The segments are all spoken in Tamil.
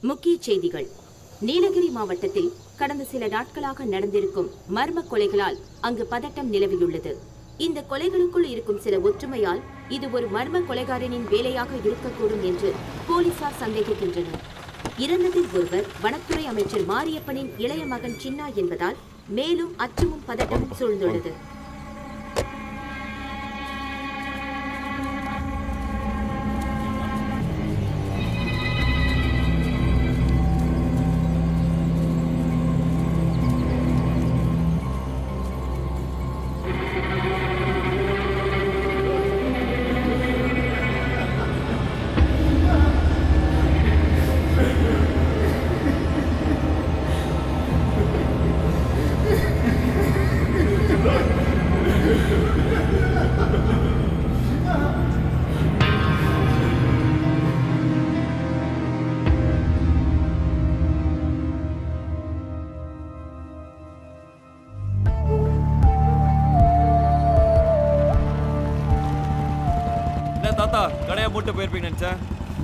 முக்கிய செய்திகள். நீலகிரி மாவட்டத்தில் கடந்த சில நாட்களாக நடந்திருக்கும் மர்ம கொலைகளால் அங்கு பதட்டம் நிலவியுள்ளது. இந்த கொலைகளுக்குள் இருக்கும் சில ஒற்றுமையால் இது ஒரு மர்ம கொலைகாரனின் வேலையாக இருக்கக்கூடும் என்று போலீசார் சந்தேகிக்கின்றனர். இறந்ததில் ஒருவர் வனத்துறை அமைச்சர் மாரியப்பனின் இளைய மகன் சின்னா என்பதால் மேலும் அச்சமும் பதட்டமும் சூழ்ந்துள்ளது.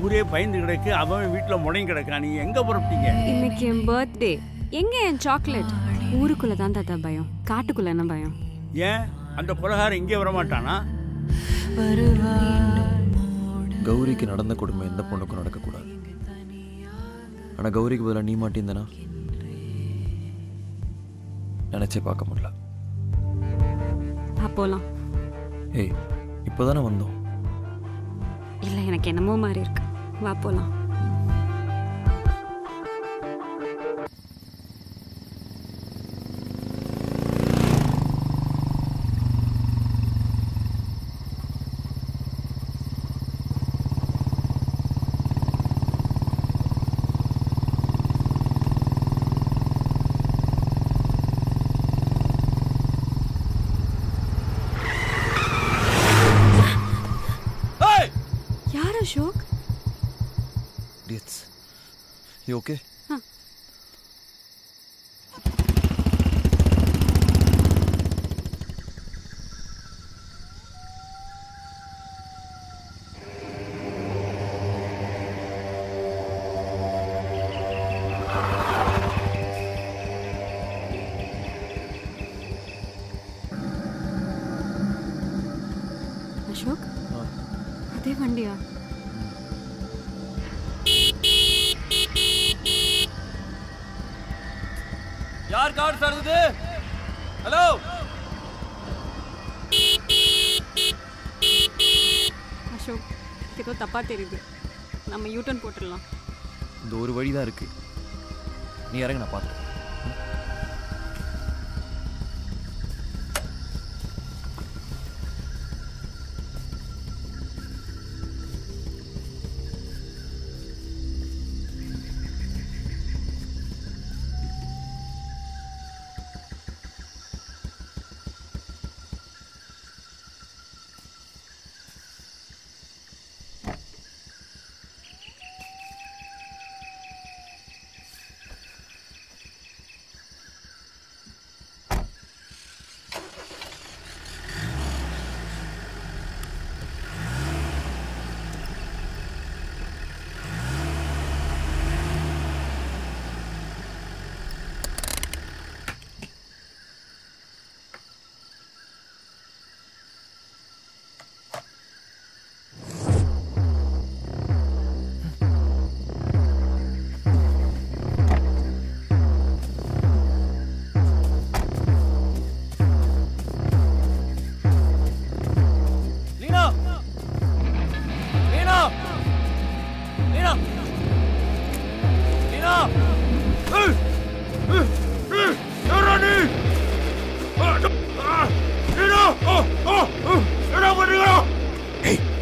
ஊரே பயந்து கிடக்கு, அவன் வீட்டில் முடங்கி கிடக்கா. நீ எங்க புறப்பட்டீங்க? இன்னைக்கு என் பர்த்டே. எங்க என் சாக்லேட்? ஊருக்குள்ள தான் தாத்தா பயம், காட்டுக்குள்ள என்ன பயம்? ஏன் அந்த கொலகாரம் இங்கே வரமாட்டானா? கௌரிக்கு நடந்த கொடுமை எந்த பொண்ணுக்கும் நடக்கக்கூடாது. ஆனால் கௌரிக்கு பதிலாக நீ மாட்டியிருந்தனா நினைச்சே பார்க்க முடியல. அப்போலாம் ஏய், இப்போதானே வந்தோம். இல்லை, எனக்கு என்னமோ மாதிரி இருக்கு. வா போலாம். Ashok, you okay? हाँ. अशोक, अदे वंडिया. यार कार सर दे. हेलो அசோக், ஏதோ தப்பா தெரியுது. நம்ம யூட்டர்ன் போட்டுடலாம். இந்த ஒரு வழி தான் இருக்கு. நீ இறங்க, நான் பார்த்துட்டேன்.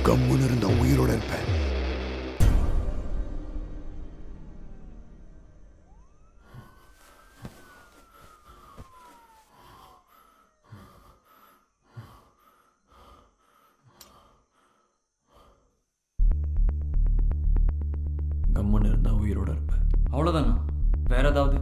கம்முன்னு இருந்தா உயிரோட இருப்பேன். கம்முன்னு இருந்தா உயிரோட இருப்பேன். அவ்வளோதானா? வேற ஏதாவது?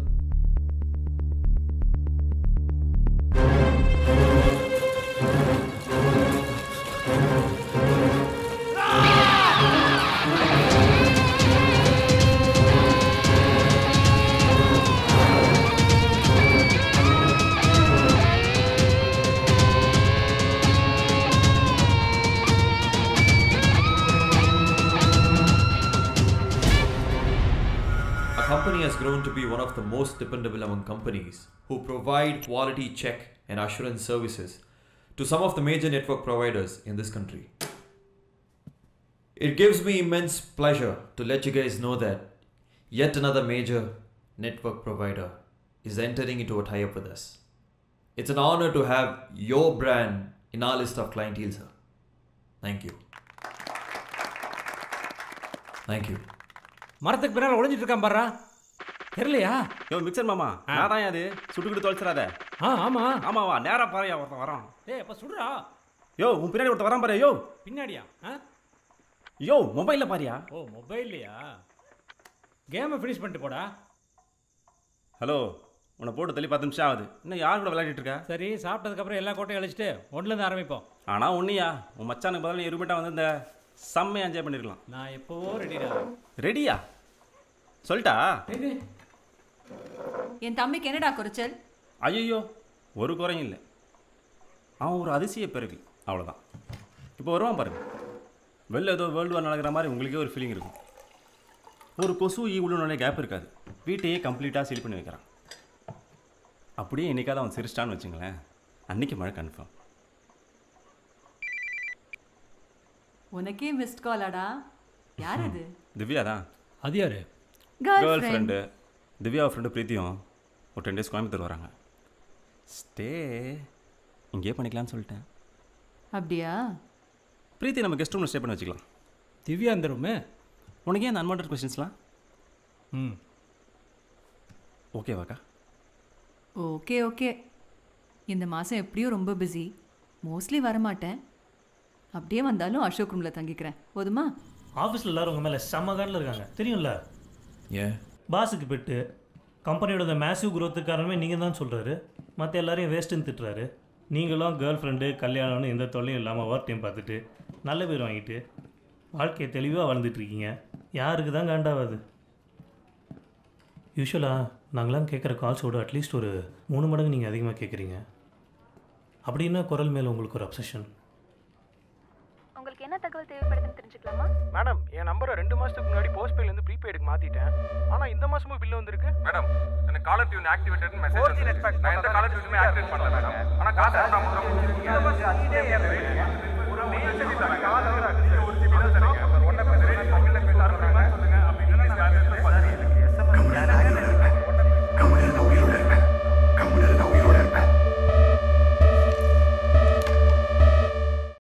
grown to be one of the most dependable among companies who provide quality check and assurance services to some of the major network providers in this country. It gives me immense pleasure to let you guys know that yet another major network provider is entering into a tie-up with us. It's an honor to have your brand in our list of clientele, sir. Thank you. Thank you. மரத்துக்கு பின்னால் ஒளிஞ்சிட்டு இருக்கான் பாரா, தெரியலையா? யோ மிக்சர் மாமா, நான் அது சுட்டுக்கிட்டு தொலைச்சிடாத. ஆமா ஆமாவா, நேரா பாறையா ஒருத்தன் வரான். அப்ப சுடுறா. யோ உன் பின்னாடி ஒருத்தன் வரான் பாரு. யோ பின்னாடியா? யோ மொபைலில் பாரியா. ஓ மொபைல்லையா? கேமை ஃபினிஷ் பண்ணிட்டு போடா. ஹலோ, உன்னை போட்டு தள்ளி 10 நிமிஷம் ஆகுது. இன்னும் யார் கூட விளையாடிட்டு இருக்கா? சரி, சாப்பிட்டதுக்கப்புறம் எல்லா கோட்டையும் அழிச்சிட்டு ஒன்றுலேருந்து ஆரம்பிப்போம். ஆனால் ஒன்றியா, உன் மச்சானுக்கு பதிலாக இருமிட்டா வந்து இந்த செம்மையாக என்ஜாய் பண்ணிருக்கலாம். நான் எப்போவோ ரெடிடா. ரெடியா? சொல்லிட்டா? என் தம்பிக்கு என்னடா குறைச்சல்? ஐயோ, ஒரு குறையும் இல்லை. அவன் ஒரு அதிசய பிறகு, அவ்வளோதான். இப்போ வருவான் பாருங்க. வெளில ஏதோ வேர்ல்டு வார் நடக்கிற மாதிரி உங்களுக்கே ஒரு ஃபீலிங் இருக்கும். ஒரு கொசு உள்ளே கேப் இருக்காது. வீட்டையே கம்ப்ளீட்டாக சீல் பண்ணி வைக்கிறான். அப்படியே என்னைக்காவது அவன் சிரிச்சிட்டான்னு வச்சுங்களேன், அன்னைக்கு மழை கன்ஃபார்ம். உனக்கே மிஸ்ட் காலாடா? யார் அது? திவ்யா தான். அது யாரு? Girl friend. திவ்யா ஃப்ரெண்டு பிரீத்தியும் ஒரு 10 days கோயம்புத்தூர் வராங்க. ஸ்டே இங்கேயே பண்ணிக்கலான்னு சொல்லிட்டேன். அப்படியா? பிரீத்தி நம்ம கெஸ்ட் ரூமில் ஸ்டே பண்ணி வச்சுக்கலாம். திவ்யா அந்த ரூமு உனக்கு ஏன் அந்த அன்வான்டட் கொஸ்டின்ஸ்லாம்? ஓகேவாக்கா? ஓகே. இந்த மாதம் எப்படியும் ரொம்ப பிஸி, மோஸ்ட்லி வரமாட்டேன். அப்படியே வந்தாலும் அசோக் ரூமில் தங்கிக்கிறேன். போதுமா? ஆஃபீஸில் எல்லோரும் உங்கள் மேலே செம்ம காட்டில் இருக்காங்க, தெரியும்ல? ஏன்? பாஸுக்கு பெட்டு கம்பெனியோட மேசிவ் குரோத்துக்கு காரணமே நீங்கள் தான் சொல்கிறாரு. மற்ற எல்லாரையும் வேஸ்ட்டுன்னு திட்டுறாரு. நீங்களும் கேர்ள் ஃப்ரெண்டு கல்யாணம்னு எந்த தொல்லையும் இல்லாமல் ஒர்க் டைம் பார்த்துட்டு நல்ல பேர் வாங்கிட்டு வாழ்க்கையை தெளிவாக வாழ்ந்துட்டுருக்கீங்க. யாருக்கு தான் காண்டாவாது? யூஸ்வலாக நாங்களாம் கேட்குற கால்ஸோடு அட்லீஸ்ட் ஒரு 3 மடங்கு நீங்கள் அதிகமாக கேட்குறீங்க. அப்படின்னா குரல் மேலே உங்களுக்கு ஒரு அப்சஷன். உங்களுக்கு என்ன தகவல் தேவைப்படுதுன்னு தெரிஞ்சுக்கலாமா? மேடம், என் நம்பரை 2 மாதத்துக்கு முன்னாடி போஸ்ட்பெய்ட்லேருந்து ப்ரீபெய்டுக்கு மாற்றிட்டேன். ஆனால் இந்த மாதமும் பில்லு வந்திருக்கு. மேடம், எனக்கு காலர் டியூன் ஆக்டிவேட்டட் மெசேஜ். நான் எந்த காலர் டியூனுமே ஆக்டிவேட் பண்ணல மேடம். ஆனால் காசு நான்